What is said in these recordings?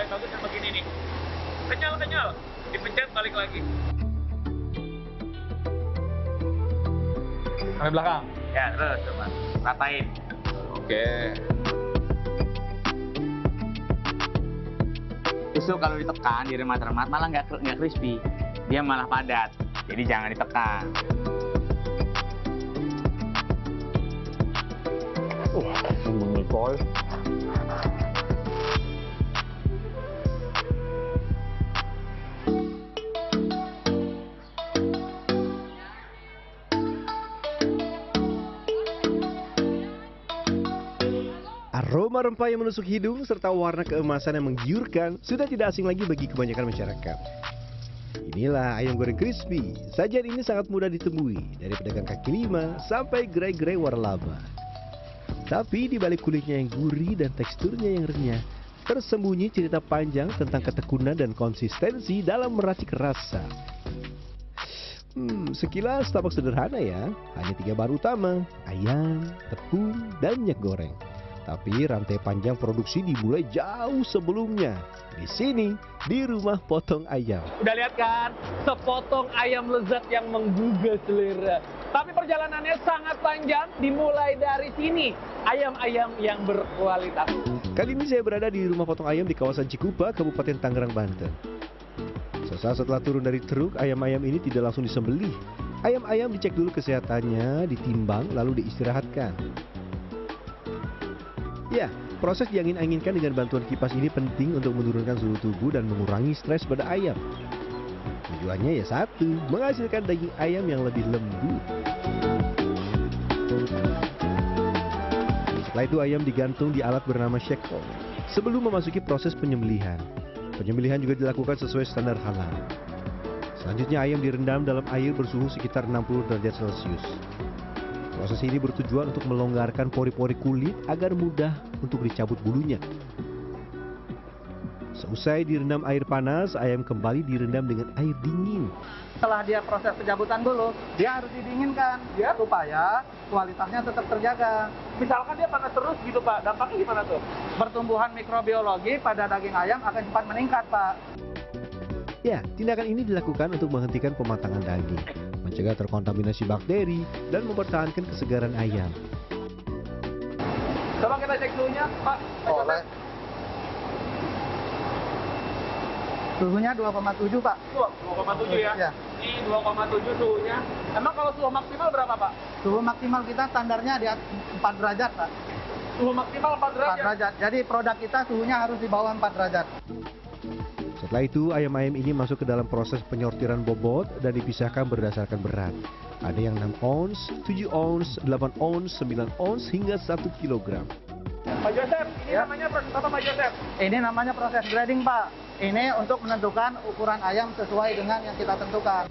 bagus yang begini nih. Kenyal, dipencet balik lagi. Sampai belakang. Ya terus coba ratain. Oke. Justru kalau ditekan di remat-remat malah nggak crispy, dia malah padat. Jadi jangan ditekan. Mengikol. Aroma rempah yang menusuk hidung serta warna keemasan yang menggiurkan sudah tidak asing lagi bagi kebanyakan masyarakat. Inilah ayam goreng crispy. Sajian ini sangat mudah ditemui dari pedagang kaki lima sampai gerai-gerai warna laba. Tapi di balik kulitnya yang gurih dan teksturnya yang renyah, tersembunyi cerita panjang tentang ketekunan dan konsistensi dalam meracik rasa. Sekilas tampak sederhana ya, hanya 3 bahan utama, ayam, tepung, dan minyak goreng. Tapi rantai panjang produksi dimulai jauh sebelumnya. Di sini, di rumah potong ayam. Udah lihat kan, sepotong ayam lezat yang menggugah selera. Tapi perjalanannya sangat panjang, dimulai dari sini. Ayam-ayam yang berkualitas. Kali ini saya berada di rumah potong ayam di kawasan Cikupa, Kabupaten Tangerang, Banten. Sesaat setelah turun dari truk, ayam-ayam ini tidak langsung disembelih. Ayam-ayam dicek dulu kesehatannya, ditimbang, lalu diistirahatkan. Ya, proses diangin-anginkan dengan bantuan kipas ini penting untuk menurunkan suhu tubuh dan mengurangi stres pada ayam. Tujuannya ya satu, menghasilkan daging ayam yang lebih lembut. Setelah itu ayam digantung di alat bernama shackle sebelum memasuki proses penyembelihan. Penyembelihan juga dilakukan sesuai standar halal. Selanjutnya ayam direndam dalam air bersuhu sekitar 60 derajat Celcius. Proses ini bertujuan untuk melonggarkan pori-pori kulit agar mudah untuk dicabut bulunya. Seusai direndam air panas, ayam kembali direndam dengan air dingin. Setelah dia proses pencabutan dulu, dia harus didinginkan supaya kualitasnya tetap terjaga. Misalkan dia panas terus gitu Pak, dampaknya gimana tuh? Pertumbuhan mikrobiologi pada daging ayam akan cepat meningkat, Pak. Ya, tindakan ini dilakukan untuk menghentikan pematangan daging, mencegah terkontaminasi bakteri, dan mempertahankan kesegaran ayam. Coba kita cek suhunya, Pak. Boleh. Suhunya 2,7, Pak. 2,7 ya? Ya. Ini 2,7 suhunya. Emang kalau suhu maksimal berapa, Pak? Suhu maksimal kita standarnya di 4 derajat, Pak. Suhu maksimal 4 derajat? 4 derajat. Jadi produk kita suhunya harus di bawah 4 derajat. Setelah itu, ayam-ayam ini masuk ke dalam proses penyortiran bobot dan dipisahkan berdasarkan berat. Ada yang 6 ons, 7 ons, 8 ons, 9 ons, hingga 1 kilogram. Pak Joseph, ini Ya. namanya proses apa Pak Joseph? Ini namanya proses grading, Pak. Ini untuk menentukan ukuran ayam sesuai dengan yang kita tentukan.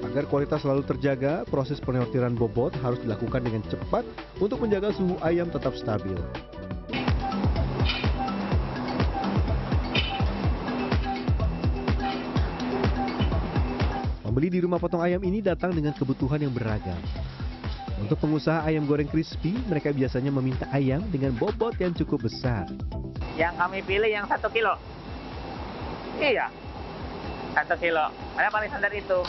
Agar kualitas selalu terjaga, proses penyortiran bobot harus dilakukan dengan cepat untuk menjaga suhu ayam tetap stabil. Pembeli di rumah potong ayam ini datang dengan kebutuhan yang beragam. Untuk pengusaha ayam goreng crispy, mereka biasanya meminta ayam dengan bobot yang cukup besar. Yang kami pilih yang 1 kilo. Iya, 1 kilo. Karena paling standar itu.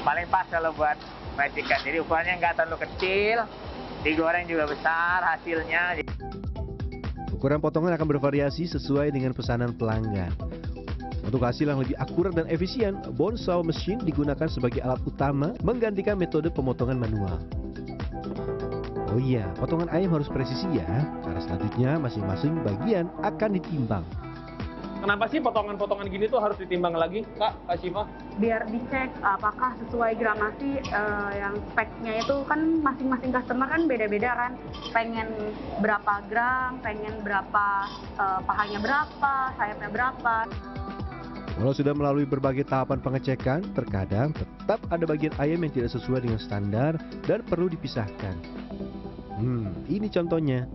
Paling pas kalau buat majikan. Jadi ukurannya nggak terlalu kecil, digoreng juga besar hasilnya. Ukuran potongan akan bervariasi sesuai dengan pesanan pelanggan. Untuk hasil yang lebih akurat dan efisien, bone saw machine digunakan sebagai alat utama menggantikan metode pemotongan manual. Oh iya, potongan ayam harus presisi ya, karena selanjutnya masing-masing bagian akan ditimbang. Kenapa sih potongan-potongan gini tuh harus ditimbang lagi, Kak Syifa? Biar dicek apakah sesuai gramasi yang speknya itu kan masing-masing customer kan beda-beda kan, pengen berapa gram, pengen berapa pahanya berapa, sayapnya berapa. Walau sudah melalui berbagai tahapan pengecekan, terkadang tetap ada bagian ayam yang tidak sesuai dengan standar dan perlu dipisahkan. Ini contohnya.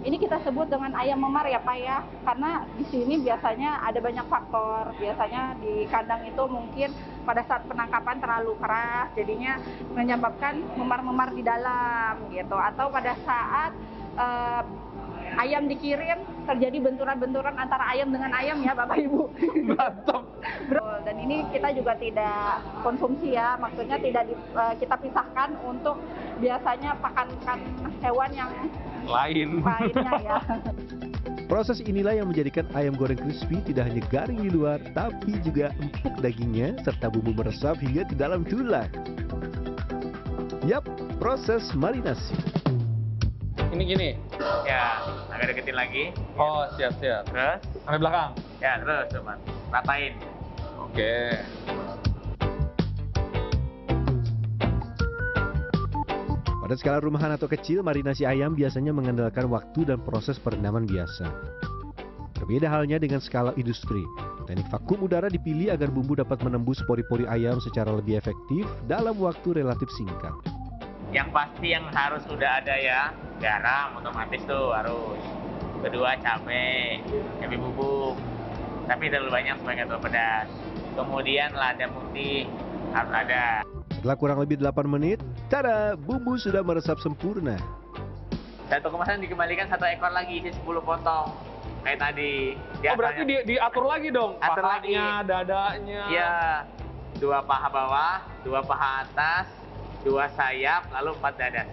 Ini kita sebut dengan ayam memar ya Pak ya, karena di sini biasanya ada banyak faktor. Biasanya di kandang itu mungkin pada saat penangkapan terlalu keras, jadinya menyebabkan memar-memar di dalam gitu. Atau pada saat ayam dikirim terjadi benturan-benturan antara ayam dengan ayam ya Bapak Ibu. Mantap. Dan ini kita juga tidak konsumsi ya, maksudnya tidak kita pisahkan untuk biasanya pakan hewan yang lainnya ya. Proses inilah yang menjadikan ayam goreng crispy tidak hanya garing di luar, tapi juga empuk dagingnya serta bumbu meresap hingga ke dalam tulang. Yap, proses marinasi. Ini gini. Ya, agak deketin lagi. Oh, siap-siap. Terus, Sampai belakang. ya terus teman, ratain. Oke. Pada skala rumahan atau kecil, marinasi ayam biasanya mengandalkan waktu dan proses perendaman biasa. Berbeda halnya dengan skala industri. Teknik vakum udara dipilih agar bumbu dapat menembus pori-pori ayam secara lebih efektif dalam waktu relatif singkat. Yang pasti yang harus udah ada ya, garam otomatis tuh harus. Kedua cabai bubuk. Tapi terlalu banyak supaya nggak terlalu pedas. Kemudian lada putih harus ada. Setelah kurang lebih 8 menit, tada, bumbu sudah meresap sempurna. Satu kemasan dikembalikan 1 ekor lagi, isi 10 potong. Kayak tadi. Oh, berarti diatur lagi dong? Atur Pahanya, lagi. dadanya. Iya, 2 paha bawah, 2 paha atas, 2 sayap, lalu 4 dada.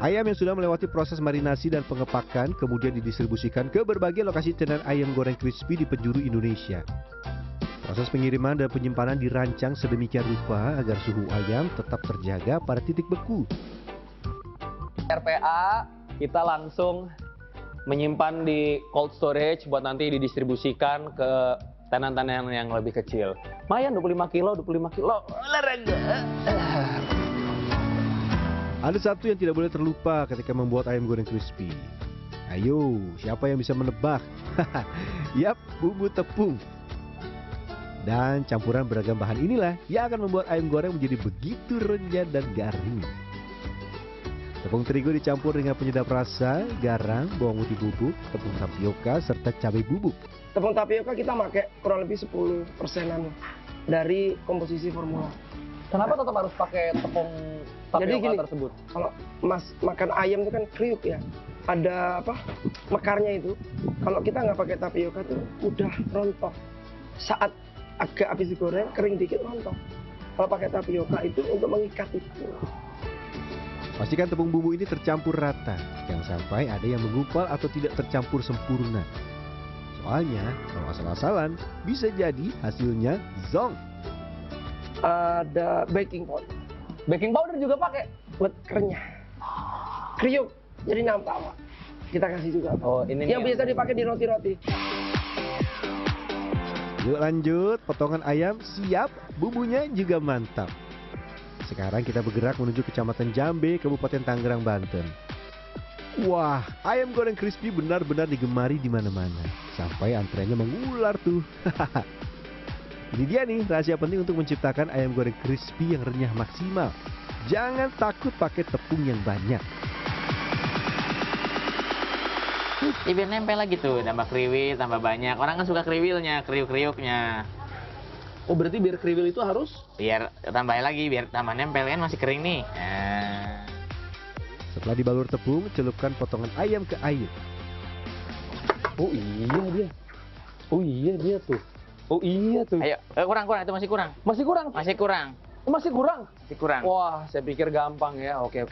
Ayam yang sudah melewati proses marinasi dan pengepakan kemudian didistribusikan ke berbagai lokasi tenan ayam goreng crispy di penjuru Indonesia. Proses pengiriman dan penyimpanan dirancang sedemikian rupa agar suhu ayam tetap terjaga pada titik beku. RPA kita langsung menyimpan di cold storage buat nanti didistribusikan ke tenan-tenan yang lebih kecil. Lumayan 25 kilo. Olahraga. Ada satu yang tidak boleh terlupa ketika membuat ayam goreng crispy. Ayo, siapa yang bisa menebak? Yap, bumbu tepung. Dan campuran beragam bahan inilah yang akan membuat ayam goreng menjadi begitu renyah dan garing. Tepung terigu dicampur dengan penyedap rasa, garam, bawang putih bubuk, tepung tapioka, serta cabai bubuk. Tepung tapioka kita pakai kurang lebih 10%-an dari komposisi formula. Kenapa tetap harus pakai tepung tapioka Jadi gini, tersebut? kalau Mas makan ayam itu kan kriuk ya, ada apa mekarnya itu. Kalau kita nggak pakai tapioka tuh udah rontok. Saat agak habis digoreng kering dikit rontok. Kalau pakai tapioka itu untuk mengikat itu. Pastikan tepung bumbu ini tercampur rata. Jangan sampai ada yang menggumpal atau tidak tercampur sempurna. Soalnya kalau asal-asalan bisa jadi hasilnya zonk. Ada baking powder Baking powder juga pakai? buat kerenyah. Kriuk jadi nampak Pak. Kita kasih juga Pak. Oh, ini yang biasa dipakai di roti-roti. Yuk lanjut, potongan ayam siap, bumbunya juga mantap. Sekarang kita bergerak menuju Kecamatan Jambe, Kabupaten Tangerang, Banten. Wah, ayam goreng crispy benar-benar digemari di mana-mana. Sampai antreannya mengular tuh. Ini dia nih rahasia penting untuk menciptakan ayam goreng crispy yang renyah maksimal. Jangan takut pakai tepung yang banyak. Biar nempel lagi tuh, tambah kriwil, tambah banyak. Orang kan suka kriwilnya, kriuk-kriuknya. Oh, berarti biar kriwil itu harus? Biar tambahin lagi, biar tambah nempel kan masih kering nih. Nah. Setelah dibalur tepung, celupkan potongan ayam ke air. Oh iya dia. Oh iya dia tuh. Oh iya tuh. Ayo, kurang, itu masih kurang. Masih kurang? Masih kurang. Masih kurang? Masih kurang. Wah, saya pikir gampang ya. Oke.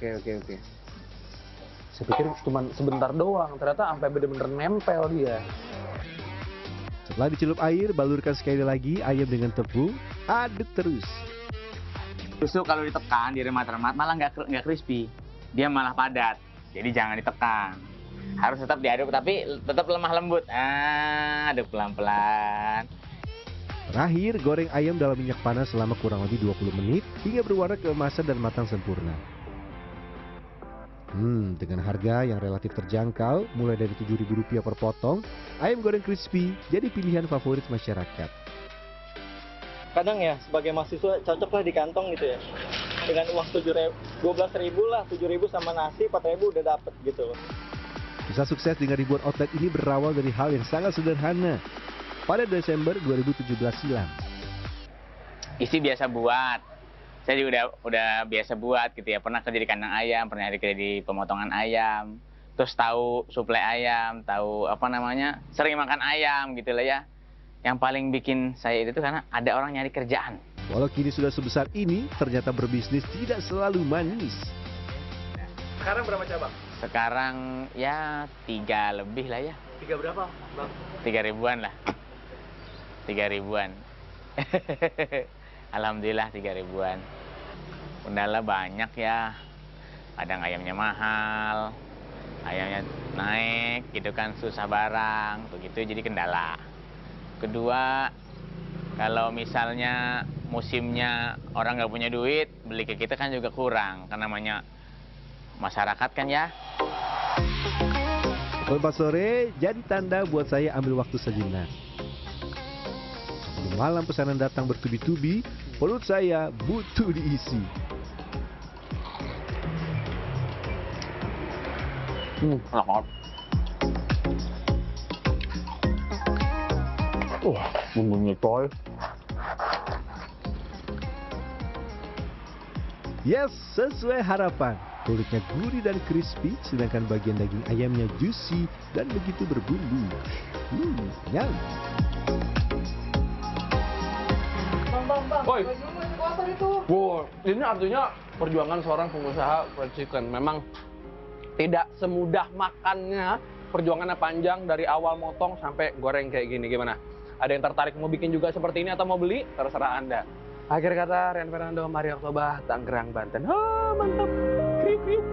Saya pikir cuma sebentar doang. Ternyata sampai bener-bener nempel dia. Setelah dicelup air, balurkan sekali lagi ayam dengan tepung, aduk terus. Justru kalau ditekan, diremat-remat malah nggak crispy. Dia malah padat. Jadi jangan ditekan. Harus tetap diaduk, tapi tetap lemah lembut. Aduk pelan-pelan. Terakhir, goreng ayam dalam minyak panas selama kurang lebih 20 menit hingga berwarna keemasan dan matang sempurna. Dengan harga yang relatif terjangkau, mulai dari Rp7.000 per potong, ayam goreng crispy jadi pilihan favorit masyarakat. Kadang ya sebagai mahasiswa cocok lah di kantong gitu ya. Dengan uang 12.000 lah, 7.000 sama nasi 4.000 udah dapet gitu. Kisah sukses dengan ribuan outlet ini berawal dari hal yang sangat sederhana. Pada Desember 2017 silam, Isi biasa buat. Saya juga udah biasa buat gitu ya. Pernah kerja di kandang ayam, pernah kerja di pemotongan ayam. Terus tahu suplai ayam, tahu apa namanya, sering makan ayam gitu lah ya. Yang paling bikin saya itu karena ada orang nyari kerjaan. Walau kini sudah sebesar ini, ternyata berbisnis tidak selalu manis. Sekarang berapa cabang? Sekarang ya 3 lebih lah ya. 3 berapa, Bang? 3 ribuan lah. 3 ribuan. Alhamdulillah 3 ribuan. Kendala banyak ya. Kadang ayamnya mahal, ayamnya naik gitu kan, susah barang, begitu jadi kendala. Kedua, kalau misalnya musimnya orang nggak punya duit, beli ke kita kan juga kurang, karena namanya masyarakat kan ya. Pukul 4 sore jadi tanda buat saya ambil waktu sejenak. Sebelum malam pesanan datang bertubi-tubi, perut saya butuh diisi. Enak banget. Bumbunya coy. Yes, sesuai harapan. Kulitnya gurih dan crispy, sedangkan bagian daging ayamnya juicy dan begitu berbumbu. Nyam. Woi, wow, ini artinya perjuangan seorang pengusaha fried chicken. Memang tidak semudah makannya, perjuangannya panjang dari awal motong sampai goreng kayak gini. Gimana? Ada yang tertarik mau bikin juga seperti ini atau mau beli? Terserah Anda. Akhir kata, Rian Fernando, Mario Oktober, Tangerang, Banten. Mantap. Kriuk, kriuk.